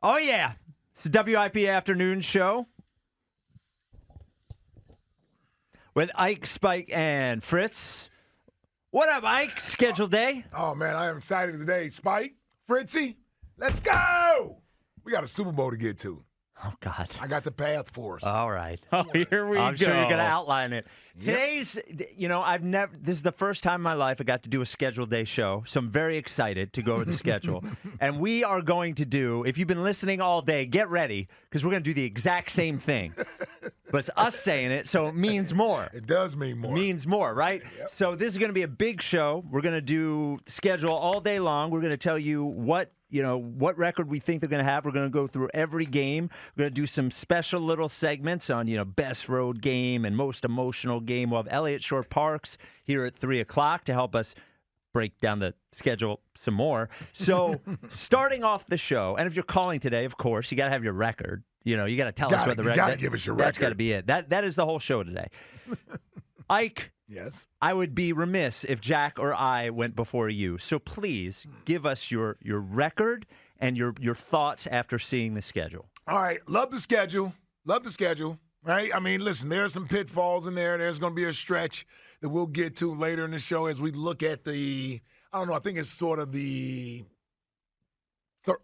Oh, yeah. It's the WIP Afternoon Show with Ike, Spike, and Fritz. What up, Ike? Scheduled day? Oh, man, I am excited today. Spike, Fritzy, let's go! We got a Super Bowl to get to. Oh, God. I got the path for us. All right. Oh, here we go. I'm sure you're going to outline it. Yep. Today's, this is the first time in my life I got to do a scheduled day show, so I'm very excited to go over the schedule. And we are going to do, if you've been listening all day, get ready, because we're going to do the exact same thing. But it's us saying it, so it means more. It does mean more. Means more, right? Yep. So this is going to be a big show. We're going to do schedule all day long. We're going to tell you what record we think they're going to have. We're going to go through every game. We're going to do some special little segments on, best road game and most emotional game. We'll have Elliott Shore Parks here at 3 o'clock to help us break down the schedule some more. So starting off the show, and if you're calling today, of course, you got to have your record. You got to tell us what the record. You got to give us your record. That's got to be it. That is the whole show today. Ike. Yes. I would be remiss if Jack or I went before you. So please give us your record and your thoughts after seeing the schedule. All right. Love the schedule. Right? I mean, listen, there are some pitfalls in there. There's going to be a stretch that we'll get to later in the show as we look at I think it's sort of the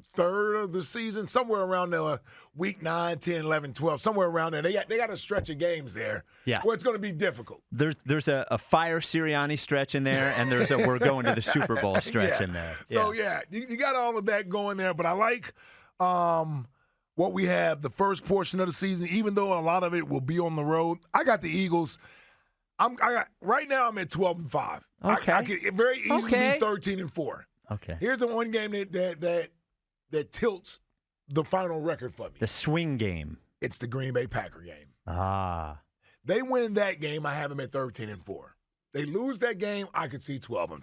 third of the season, somewhere around there, week 9, 10, 11, 12, somewhere around there. They got a stretch of games there where it's going to be difficult. There's a Fire Sirianni stretch in there, and there's a we're going to the Super Bowl stretch in there. So, you got all of that going there. But I like what we have the first portion of the season, even though a lot of it will be on the road. I got the Eagles. Right now I'm at 12-5. Okay. I could very easily be 13-4. Okay. Here's the one game that tilts the final record for me. The swing game. It's the Green Bay Packer game. Ah. They win that game, I have them at 13-4. They lose that game, I could see 12-5.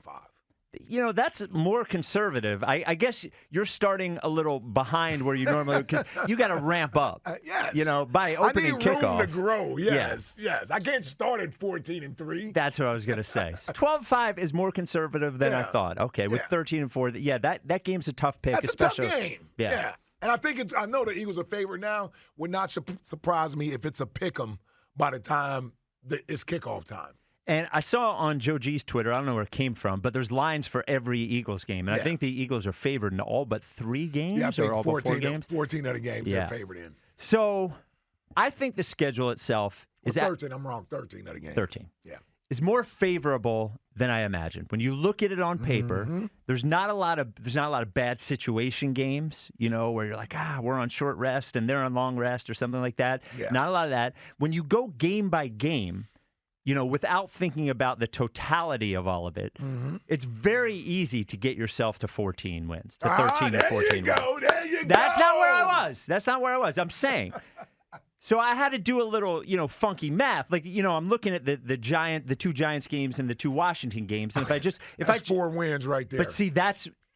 That's more conservative. I guess you're starting a little behind where you normally, because you got to ramp up. Yes. By opening kickoff. I need room to grow. Yes. I can't start at 14-3. That's what I was going to say. 12-5 is more conservative than I thought. Okay, with 13-4, that game's a tough pick. That's especially, a tough game. Yeah. And I know the Eagles are favored now. Would not surprise me if it's a pick 'em by the time it's kickoff time. And I saw on Joe G's Twitter, I don't know where it came from, but there's lines for every Eagles game. And I think the Eagles are favored in all but 3 games I think or all but 4 games. 14 of the games they're favored in. So I think the schedule itself is 13. I'm wrong. 13 of the games. 13. Yeah. Is more favorable than I imagined. When you look at it on paper, there's not a lot of bad situation games, where you're like, we're on short rest and they're on long rest or something like that. Yeah. Not a lot of that. When you go game by game, without thinking about the totality of all of it, it's very easy to get yourself to 14 wins, to 13 or 14 wins. There you go. That's not where I was. I'm saying. So I had to do a little, funky math. Like, I'm looking at the 2 Giants games and the 2 Washington games, and that's 4 wins right there. But see,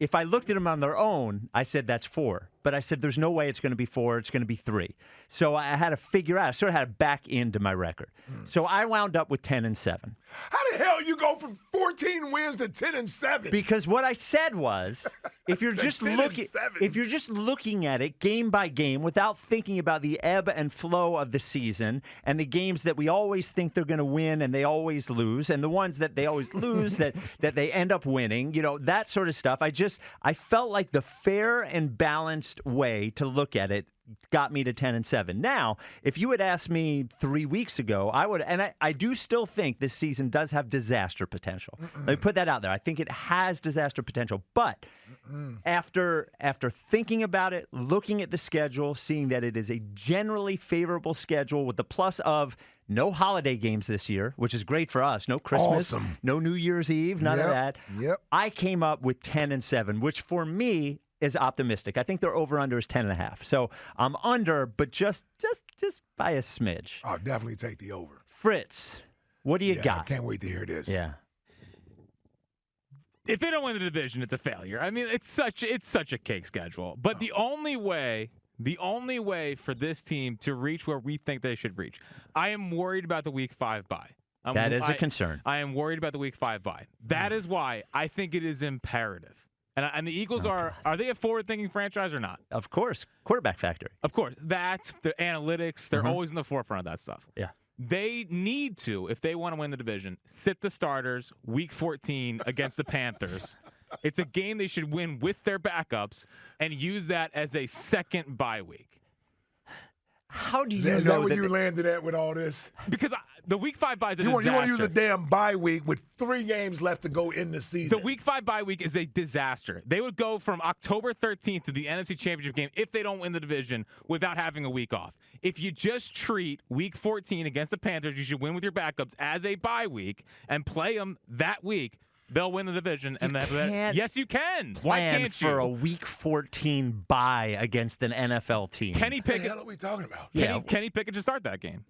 if I looked at them on their own, I said that's 4. But I said there's no way it's going to be 4. It's going to be 3. So I had to figure out. I sort of had to back into my record. So I wound up with 10-7. How the hell you go from 14 wins to 10-7? Because what I said was, if you're just looking at it game by game without thinking about the ebb and flow of the season and the games that we always think they're going to win and they always lose, and the ones that they always lose that they end up winning, that sort of stuff. I felt like the fair and balanced way to look at it got me to 10-7. Now, if you had asked me 3 weeks ago, I would, and I do still think this season does have disaster potential. Let me put that out there. I think it has disaster potential, but after thinking about it, looking at the schedule, seeing that it is a generally favorable schedule with the plus of no holiday games this year, which is great for us. No Christmas, no New Year's Eve, none of that. Yep. I came up with 10-7, which for me is optimistic. I think their over-under is 10.5. So I'm under, but just by a smidge. I'll definitely take the over. Fritz, what do you got? I can't wait to hear this. Yeah. If they don't win the division, it's a failure. I mean, it's such a cake schedule. But the only way for this team to reach where we think they should reach, I am worried about the Week 5 bye. That is a concern. I am worried about the Week 5 bye. That is why I think it is imperative And the Eagles are they a forward-thinking franchise or not? Of course. Quarterback factory. Of course. That, the analytics, they're always in the forefront of that stuff. Yeah. They need to, if they want to win the division, sit the starters Week 14 against the Panthers. It's a game they should win with their backups and use that as a second bye week. How do you know Is that where that you landed at with all this? Because the Week 5 bye is a You want disaster. to use a damn bye week with 3 games left to go in the season. The Week 5 bye week is a disaster. They would go from October 13th to the NFC Championship game if they don't win the division without having a week off. If you just treat Week 14 against the Panthers, you should win with your backups as a bye week and play them that week. They'll win the division. Yes, you can. Why can't you? For a Week 14 bye against an NFL team. Kenny Pickett. What the hell are we talking about? Kenny Pickett should start that game.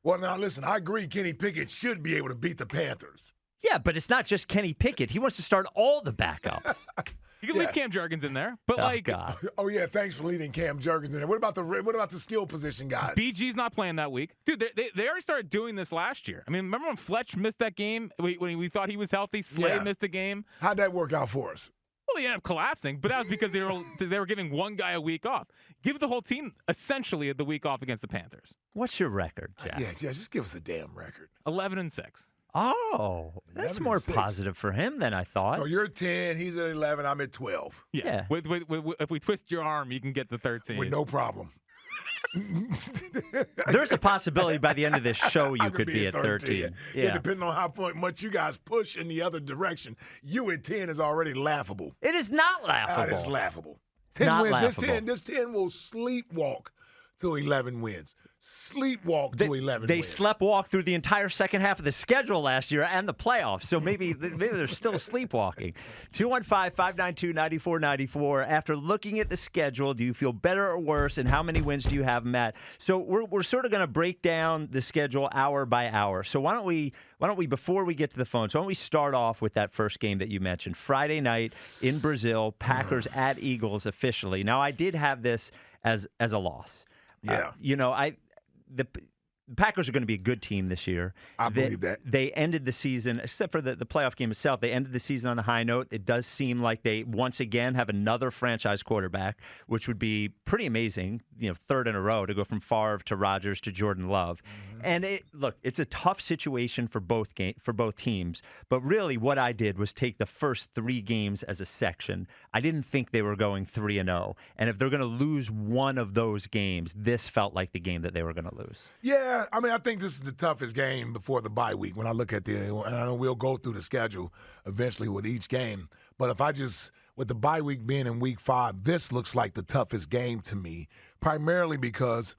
Well, now, listen, I agree Kenny Pickett should be able to beat the Panthers. Yeah, but it's not just Kenny Pickett. He wants to start all the backups. You can leave Cam Jurgens in there, but God. Oh yeah, thanks for leaving Cam Jurgens in there. What about the skill position guys? BG's not playing that week, dude. They already started doing this last year. I mean, remember when Fletch missed that game when we thought he was healthy? Slay missed the game. How'd that work out for us? Well, he ended up collapsing, but that was because they were giving one guy a week off. Give the whole team essentially the week off against the Panthers. What's your record, Jack? Yeah, just give us a damn record. 11-6. Oh, that's more positive for him than I thought. So you're 10, he's at 11, I'm at 12. Yeah. If we twist your arm, you can get the 13. With no problem. There's a possibility by the end of this show you could be at 13. Yeah, depending on how much you guys push in the other direction. You at 10 is already laughable. It is not laughable. It's laughable. 10 not wins. Laughable. This 10 will sleepwalk to 11 wins. Sleepwalk to 11 They wins. sleptwalked through the entire second half of the schedule last year and the playoffs, so maybe they're still sleepwalking. 215-592-9494. After looking at the schedule, do you feel better or worse, and how many wins do you have, Matt? So we're sort of going to break down the schedule hour by hour. So why don't we, before we get to the phone, so why don't we start off with that first game that you mentioned, Friday night in Brazil, Packers at Eagles officially. Now, I did have this as a loss. Yeah. The Packers are going to be a good team this year. I believe that. They ended the season, except for the playoff game itself, they ended the season on a high note. It does seem like they, once again, have another franchise quarterback, which would be pretty amazing, third in a row to go from Favre to Rodgers to Jordan Love. Mm-hmm. And it's a tough situation for both teams. But really what I did was take the first 3 games as a section. I didn't think they were going 3-0. And if they're going to lose one of those games, this felt like the game that they were going to lose. Yeah, I think this is the toughest game before the bye week when I look at and I know we'll go through the schedule eventually with each game. But if with the bye week being in week 5, this looks like the toughest game to me, primarily because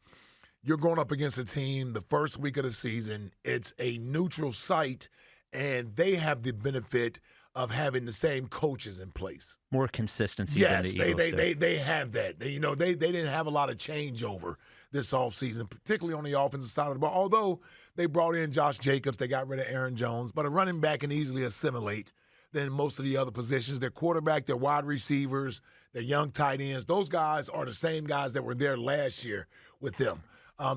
you're going up against a team the first week of the season. It's a neutral site, and they have the benefit of having the same coaches in place. More consistency than the Eagles do. They have that. They didn't have a lot of changeover this offseason, particularly on the offensive side of the ball. Although they brought in Josh Jacobs, they got rid of Aaron Jones, but a running back can easily assimilate than most of the other positions. Their quarterback, their wide receivers, their young tight ends, those guys are the same guys that were there last year with them.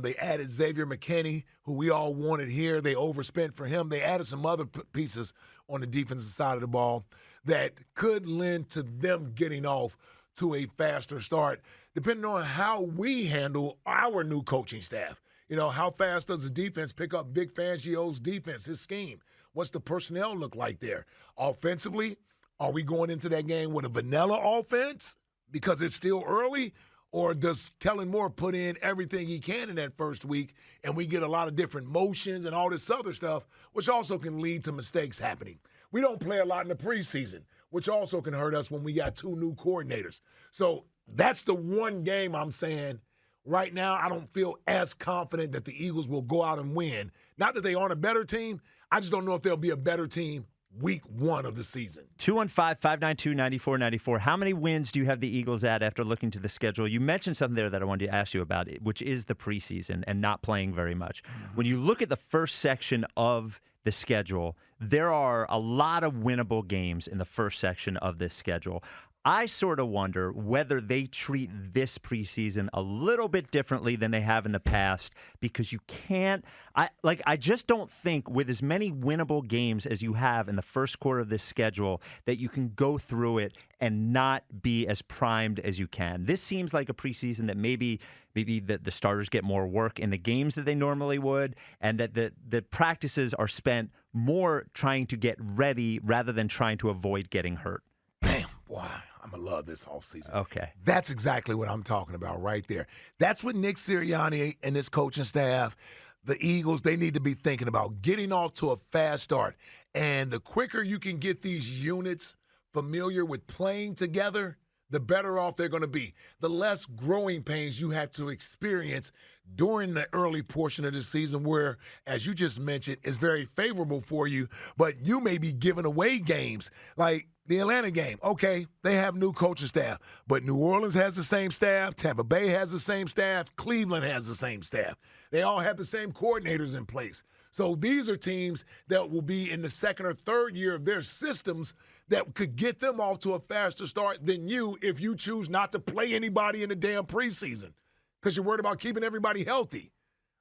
They added Xavier McKinney, who we all wanted here. They overspent for him. They added some other pieces on the defensive side of the ball that could lend to them getting off to a faster start, depending on how we handle our new coaching staff. How fast does the defense pick up Vic Fangio's defense, his scheme? What's the personnel look like there? Offensively, are we going into that game with a vanilla offense because it's still early? Or does Kellen Moore put in everything he can in that first week and we get a lot of different motions and all this other stuff, which also can lead to mistakes happening? We don't play a lot in the preseason, which also can hurt us when we got 2 new coordinators. So that's the one game I'm saying right now I don't feel as confident that the Eagles will go out and win. Not that they aren't a better team. I just don't know if they'll be a better team week 1 of the season. 215-592-9494. How many wins do you have the Eagles at after looking to the schedule? You mentioned something there that I wanted to ask you about, which is the preseason and not playing very much. When you look at the first section of the schedule, there are a lot of winnable games in the first section of this schedule. I sort of wonder whether they treat this preseason a little bit differently than they have in the past, because you can't I just don't think with as many winnable games as you have in the first quarter of this schedule that you can go through it and not be as primed as you can. This seems like a preseason that maybe the starters get more work in the games that they normally would, and that the practices are spent more trying to get ready rather than trying to avoid getting hurt. Damn, boy, I'm going to love this offseason. Okay. That's exactly what I'm talking about right there. That's what Nick Sirianni and his coaching staff, the Eagles, they need to be thinking about, getting off to a fast start. And the quicker you can get these units familiar with playing together, the better off they're going to be. The less growing pains you have to experience during the early portion of the season where, as you just mentioned, is very favorable for you, but you may be giving away games. Like the Atlanta game, okay, they have new coaching staff, but New Orleans has the same staff, Tampa Bay has the same staff, Cleveland has the same staff. They all have the same coordinators in place. So these are teams that will be in the second or third year of their systems that could get them off to a faster start than you if you choose not to play anybody in the damn preseason because you're worried about keeping everybody healthy.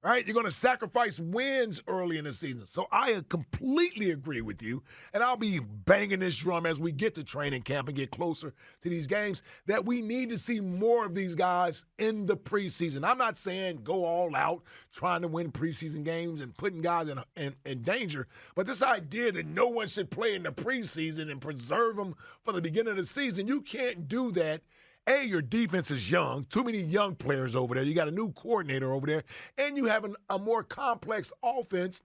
All right, you're going to sacrifice wins early in the season. So I completely agree with you, and I'll be banging this drum as we get to training camp and get closer to these games, that we need to see more of these guys in the preseason. I'm not saying go all out trying to win preseason games and putting guys in danger, but this idea that no one should play in the preseason and preserve them for the beginning of the season, you can't do that. A, your defense is young, too many young players over there. You got a new coordinator over there, and you have a more complex offense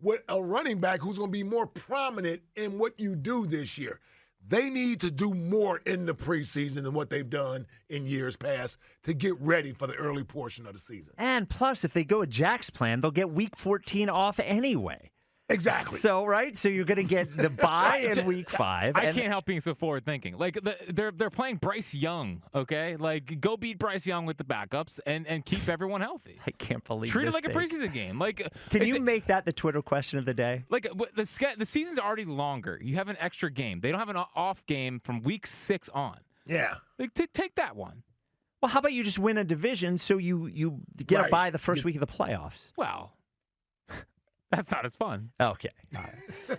with a running back who's going to be more prominent in what you do this year. They need to do more in the preseason than what they've done in years past to get ready for the early portion of the season. And plus, if they go with Jack's plan, they'll get Week 14 off anyway. Exactly. So, right? So you're going to get the bye in Week 5. I can't help being so forward-thinking. Like, they're playing Bryce Young, okay? Like, go beat Bryce Young with the backups and keep everyone healthy. I can't believe Treat this it like thing. a preseason game. Like, Can you make that the Twitter question of the day? Like, the season's already longer. You have an extra game. They don't have an off game from Week 6 on. Yeah. Like, take that one. Well, how about you just win a division so you get a bye the first week of the playoffs? Well, that's not as fun. Okay.